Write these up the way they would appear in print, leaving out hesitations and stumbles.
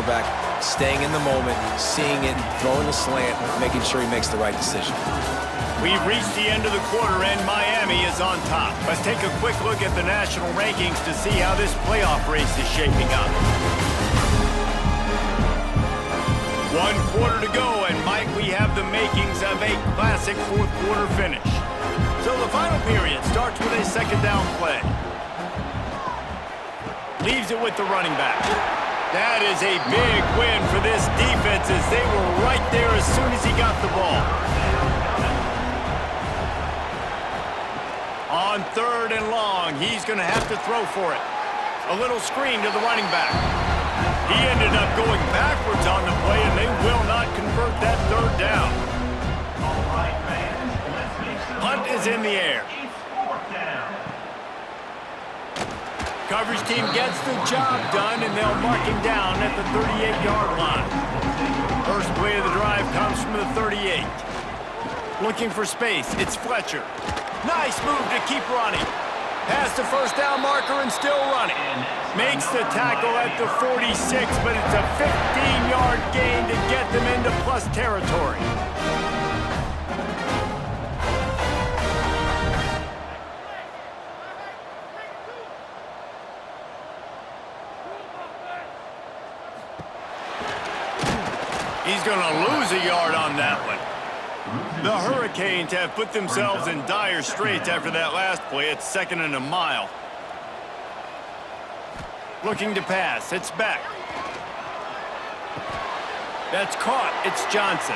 quarterback staying in the moment, seeing it, throwing the slant, making sure he makes the right decision. We've reached the end of the quarter, and Miami is on top. Let's take a quick look at the national rankings to see how this playoff race is shaping up. 1 quarter to go, and Mike, we have the makings of a classic fourth quarter finish. So the final period starts with a second down play. Leaves it with the running back. That is a big win for this defense as they were right there as soon as he got the ball. On 3rd and long, he's going to have to throw for it. A little screen to the running back. He ended up going backwards on the play, and they will not convert that 3rd down. Punt is in the air. Coverage team gets the job done, and they'll mark him down at the 38-yard line. First play of the drive comes from the 38. Looking for space, it's Fletcher. Nice move to keep running. Past the first down marker and still running. Makes the tackle at the 46, but it's a 15-yard gain to get them into plus territory. He's going to lose a yard on that one. The Hurricanes have put themselves in dire straits after that last play. It's 2nd and a mile. Looking to pass. It's back. That's caught. It's Johnson.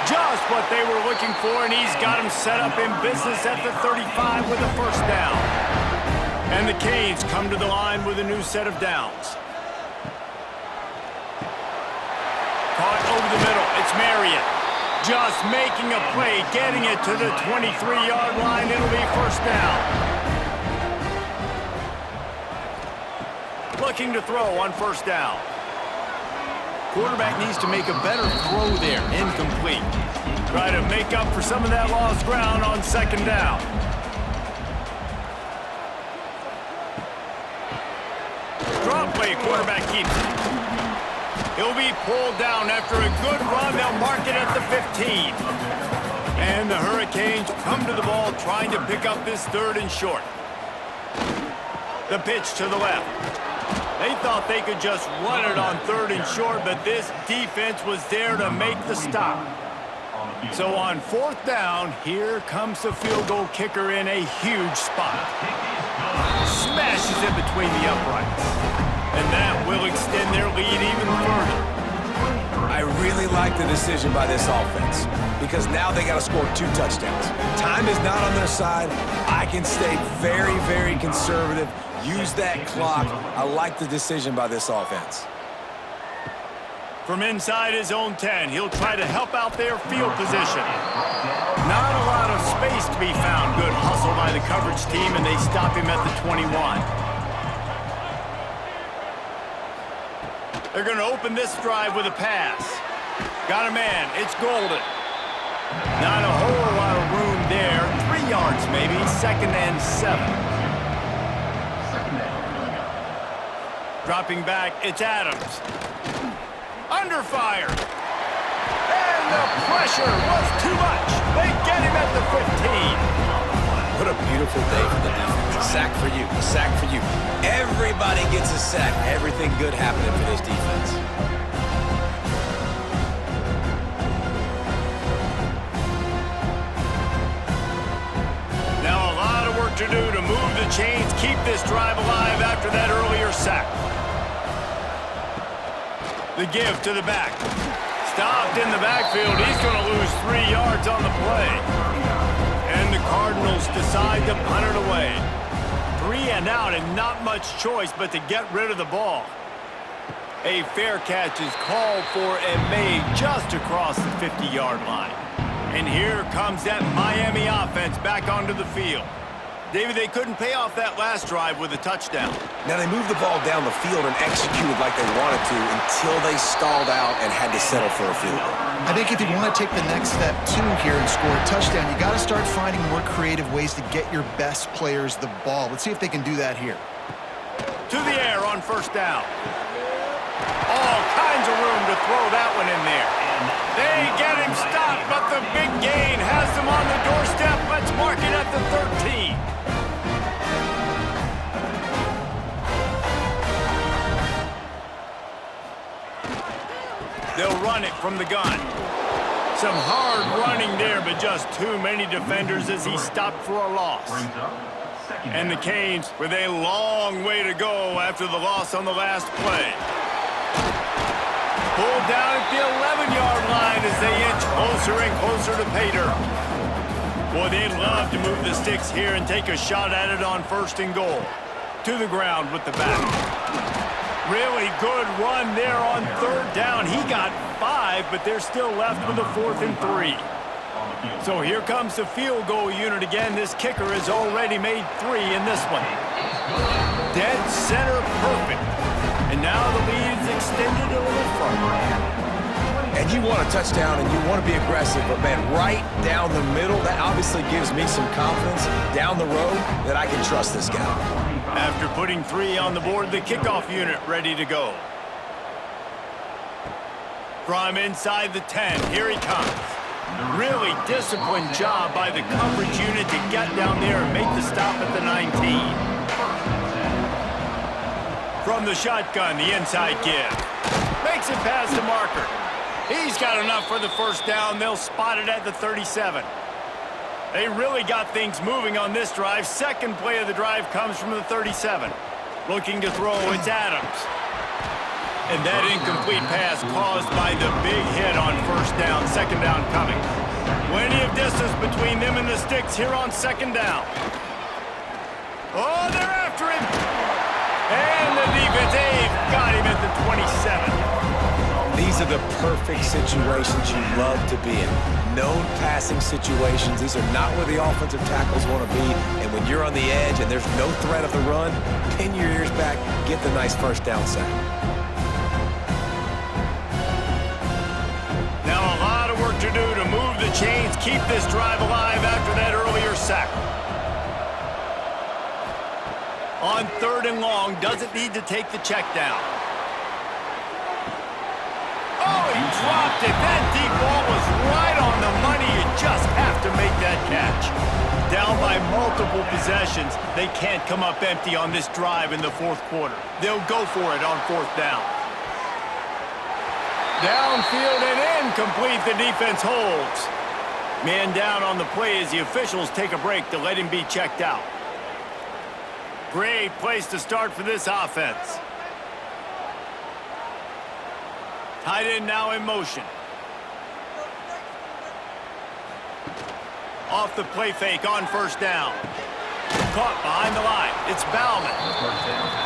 Just what they were looking for, and he's got him set up in business at the 35 with a first down. And the Canes come to the line with a new set of downs. Caught over the middle. It's Marion. Just making a play, getting it to the 23-yard line. It'll be first down. Looking to throw on first down. Quarterback needs to make a better throw there. Incomplete. Try to make up for some of that lost ground on 2nd down. Drop play, quarterback keeps it. He'll be pulled down after a good run. They'll mark it at the 15. And the Hurricanes come to the ball trying to pick up this 3rd and short. The pitch to the left. They thought they could just run it on 3rd and short, but this defense was there to make the stop. So on 4th down, here comes the field goal kicker in a huge spot. Smashes it between the uprights. And that will extend their lead even further. I really like the decision by this offense because now they got to score 2 touchdowns. Time is not on their side. I can stay very, very conservative, use that clock. I like the decision by this offense. From inside his own 10, he'll try to help out their field position. Not a lot of space to be found. Good hustle by the coverage team, and they stop him at the 21. They're going to open this drive with a pass. Got a man. It's Golden. Not a whole lot of room there. 3 yards maybe. 2nd and 7. Dropping back. It's Adams. Under fire. And the pressure was too much. They get him at the 15. What a beautiful day for the defense. A sack for you, a sack for you. Everybody gets a sack. Everything good happening for this defense. Now a lot of work to do to move the chains, keep this drive alive after that earlier sack. The give to the back. Stopped in the backfield. He's going to lose 3 yards on the play. And the Cardinals decide to punt it away. 3 and out and not much choice but to get rid of the ball. A fair catch is called for and made just across the 50-yard line. And here comes that Miami offense back onto the field. David, they couldn't pay off that last drive with a touchdown. Now they moved the ball down the field and executed like they wanted to until they stalled out and had to settle for a field goal. I think if you want to take the next step, too, here and score a touchdown, you got to start finding more creative ways to get your best players the ball. Let's see if they can do that here. To the air on first down. All a big gain, has them on the doorstep. Let's mark it at the 13. They'll run it from the gun. Some hard running there, but just too many defenders as he stopped for a loss. And the Canes with a long way to go after the loss on the last play. Pulled down at the 11-yard line as they inch closer and closer to pay dirt. Boy, they'd love to move the sticks here and take a shot at it on 1st and goal. To the ground with the back. Really good run there on 3rd down. He got 5, but they're still left with a 4th and 3. So here comes the field goal unit again. This kicker has already made 3 in this one. Dead center perfect. And now the lead is extended a little further. And you want a touchdown and you want to be aggressive, but man, right down the middle, that obviously gives me some confidence down the road that I can trust this guy. After putting 3 on the board, the kickoff unit ready to go. From inside the 10, here he comes. Really disciplined job by the coverage unit to get down there and make the stop at the 19. From the shotgun, the inside give. Makes it past the marker. He's got enough for the 1st down. They'll spot it at the 37. They really got things moving on this drive. 2nd play of the drive comes from the 37. Looking to throw, it's Adams. And that incomplete pass caused by the big hit on 1st down. 2nd down coming. Plenty of distance between them and the sticks here on 2nd down. Oh, they're after him. And the defense, they've got him at the 27. These are the perfect situations you love to be in. Known passing situations. These are not where the offensive tackles want to be. And when you're on the edge and there's no threat of the run, pin your ears back, get the nice 1st down sack. Now a lot of work to do to move the chains, keep this drive alive after that earlier sack. On 3rd and long, doesn't need to take the check down. Oh, he dropped it. That deep ball was right on the money. You just have to make that catch. Down by multiple possessions, they can't come up empty on this drive in the 4th quarter. They'll go for it on 4th down. Downfield and incomplete. The defense holds. Man down on the play as the officials take a break to let him be checked out. Great place to start for this offense. Tight end now in motion. Off the play fake on 1st down. Caught behind the line. It's Bauman.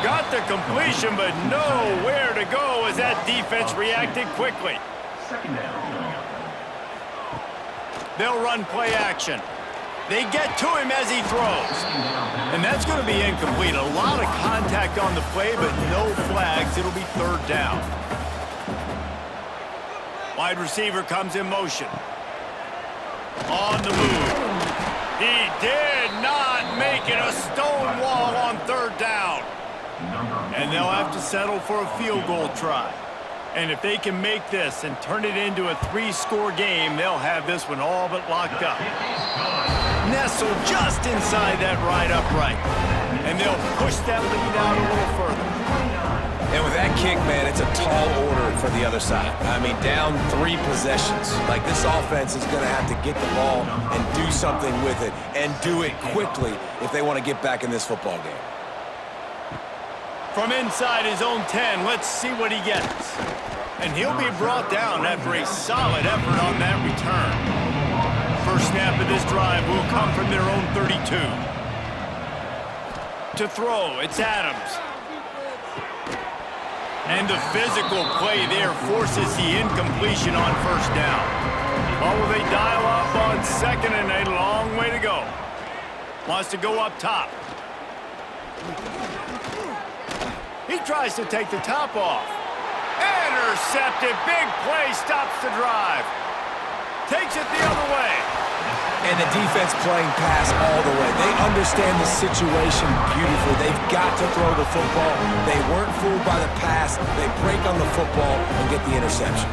Got the completion, but nowhere to go as that defense reacted quickly. They'll run play action. They get to him as he throws. And that's going to be incomplete. A lot of contact on the play, but no flags. It'll be 3rd down. Wide receiver comes in motion. On the move. He did not make it. A stone wall on 3rd down. And they'll have to settle for a field goal try. And if they can make this and turn it into a 3-score game, they'll have this one all but locked up. Nestled just inside that right upright. And they'll push that lead out a little further. And with that kick, man, it's a tall order for the other side. I mean, down 3 possessions. Like, this offense is going to have to get the ball and do something with it, and do it quickly if they want to get back in this football game. From inside his own 10, let's see what he gets. And he'll be brought down after a solid effort on that return. First snap of this drive will come from their own 32. To throw, it's Adams. And the physical play there forces the incompletion on 1st down. Or will they dial up on 2nd and a long way to go? Wants to go up top. He tries to take the top off. Intercepted. Big play stops the drive. Takes it the other way. And the defense playing pass all the way. They understand the situation beautifully. They've got to throw the football. They weren't fooled by the pass. They break on the football and get the interception.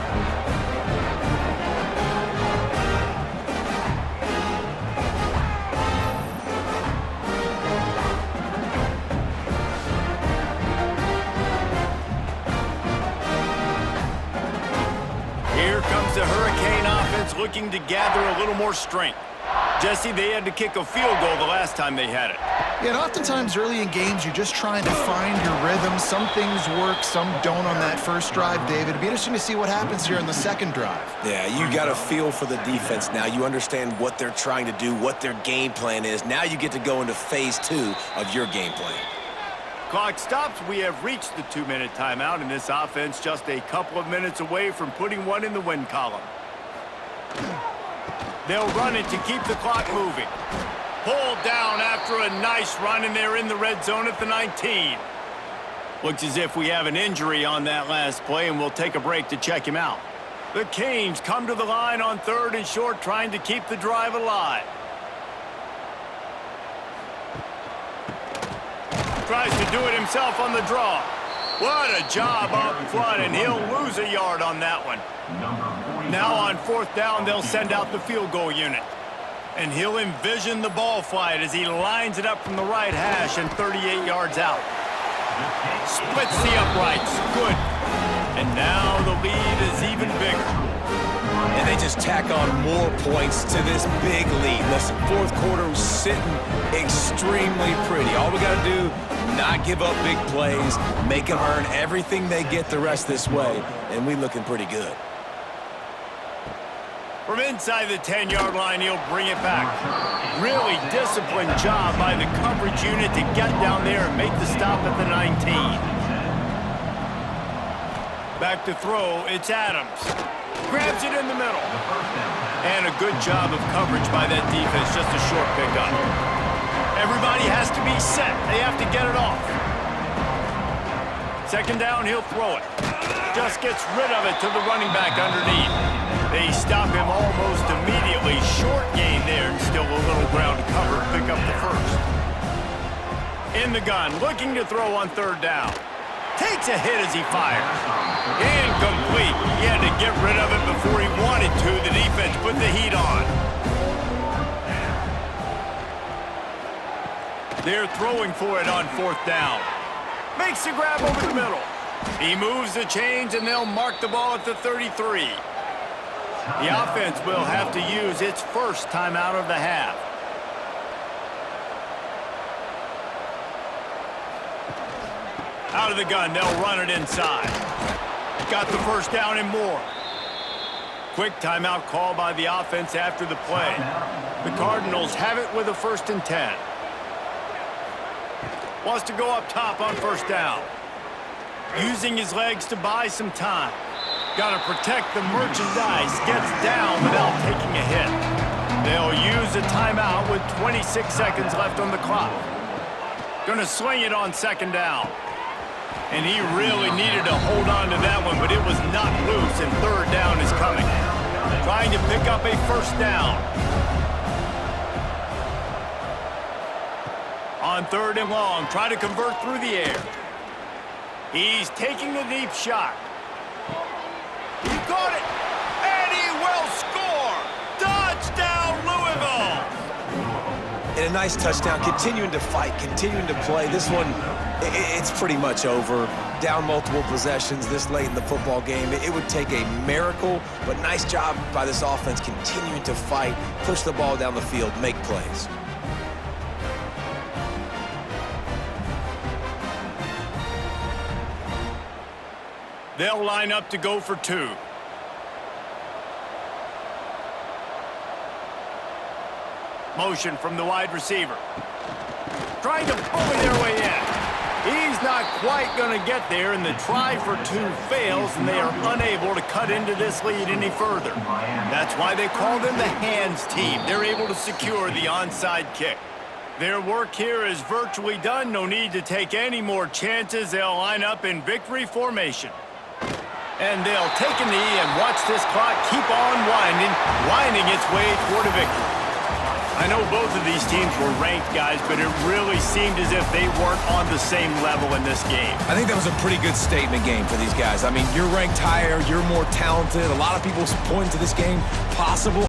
offense looking to gather a little more strength. Jesse, they had to kick a field goal the last time they had it. Yeah, and oftentimes early in games, you're just trying to find your rhythm. Some things work, some don't on that first drive, David. It'd be interesting to see what happens here in the second drive. Yeah, you got a feel for the defense now. You understand what they're trying to do, what their game plan is. Now you get to go into phase 2 of your game plan. Clock stops. We have reached the 2-minute timeout, and this offense just a couple of minutes away from putting one in the win column. They'll run it to keep the clock moving. Pulled down after a nice run, and they're in the red zone at the 19. Looks as if we have an injury on that last play, and we'll take a break to check him out. The Canes come to the line on 3rd and short, trying to keep the drive alive. Tries to do it himself on the draw. What a job up front, and he'll lose a yard on that one. Now on 4th down, they'll send out the field goal unit. And he'll envision the ball flight as he lines it up from the right hash and 38 yards out. Splits the uprights. Good. And now the lead is even bigger. And they just tack on more points to this big lead. Listen, 4th quarter was sitting extremely pretty. All we got to do, not give up big plays, make them earn everything they get the rest this way, and we looking pretty good. From inside the 10-yard line, he'll bring it back. Really disciplined job by the coverage unit to get down there and make the stop at the 19. Back to throw, it's Adams. Grabs it in the middle. And a good job of coverage by that defense, just a short pickup. Everybody has to be set. They have to get it off. 2nd down, he'll throw it. Just gets rid of it to the running back underneath. They stop him almost immediately. Short gain there, and still a little ground to cover. Pick up the 1st. In the gun, looking to throw on 3rd down. Takes a hit as he fires. Incomplete. He had to get rid of it before he wanted to. The defense put the heat on. They're throwing for it on 4th down. Makes the grab over the middle. He moves the chains, and they'll mark the ball at the 33. The offense will have to use its first timeout of the half. Out of the gun, they'll run it inside. Got the 1st down and more. Quick timeout call by the offense after the play. The Cardinals have it with a 1st and 10. Wants to go up top on 1st down. Using his legs to buy some time. Got to protect the merchandise. Gets down without taking a hit. They'll use a timeout with 26 seconds left on the clock. Gonna swing it on 2nd down. And he really needed to hold on to that one, but it was not loose, and 3rd down is coming. Trying to pick up a 1st down. On 3rd and long, try to convert through the air. He's taking a deep shot. He got it, and he will score! Touchdown, Louisville! And a nice touchdown, continuing to fight, continuing to play. This one, it's pretty much over. Down multiple possessions this late in the football game. It would take a miracle, but nice job by this offense continuing to fight, push the ball down the field, make plays. They'll line up to go for 2. Motion from the wide receiver. Trying to bully their way in. He's not quite going to get there, and the try for 2 fails, and they are unable to cut into this lead any further. That's why they call them the hands team. They're able to secure the onside kick. Their work here is virtually done. No need to take any more chances. They'll line up in victory formation. And they'll take a knee and watch this clock keep on winding its way toward a victory. I know both of these teams were ranked, guys, but it really seemed as if they weren't on the same level in this game. I think that was a pretty good statement game for these guys. I mean, you're ranked higher, you're more talented. A lot of people point to this game possible